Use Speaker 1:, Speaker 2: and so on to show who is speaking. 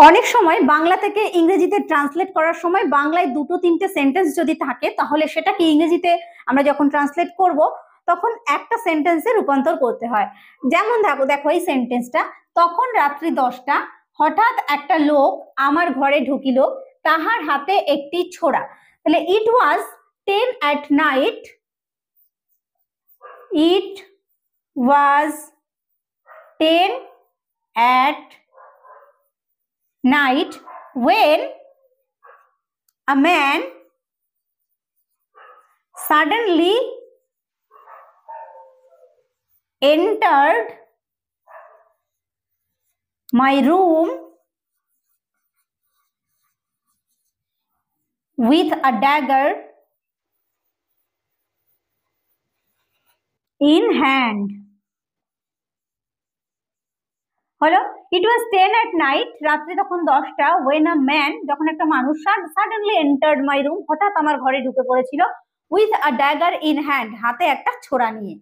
Speaker 1: অনেক সময় বাংলা থেকে ইংরেজিতে ট্রান্সলেট করার সময় বাংলায় দুটো তিনটে সেন্টেন্স যদি থাকে তাহলে সেটাকে ইংরেজিতে আমরা যখন ট্রান্সলেট করব তখন একটা সেন্টেন্সে রূপান্তর করতে হয়। যেমন দেখো এই সেন্টেন্সটা, তখন রাত্রি 10টা, হঠাৎ একটা লোক আমার ঘরে ঢুকিল, তাহার হাতে একটি ছোরা। তাহলে ইট ওয়াজ 10 at night, it was 10 at night when a man suddenly entered my room with a dagger in hand. হলো, ইট ওয়াজ 10 at night, রাত্রি তখন 10টা, when a man, যখন একটা মানুষ, suddenly entered my room, হঠাৎ আমার ঘরে ঢুকে পড়েছিল, with a dagger in hand, হাতে একটা ছোরা নিয়ে।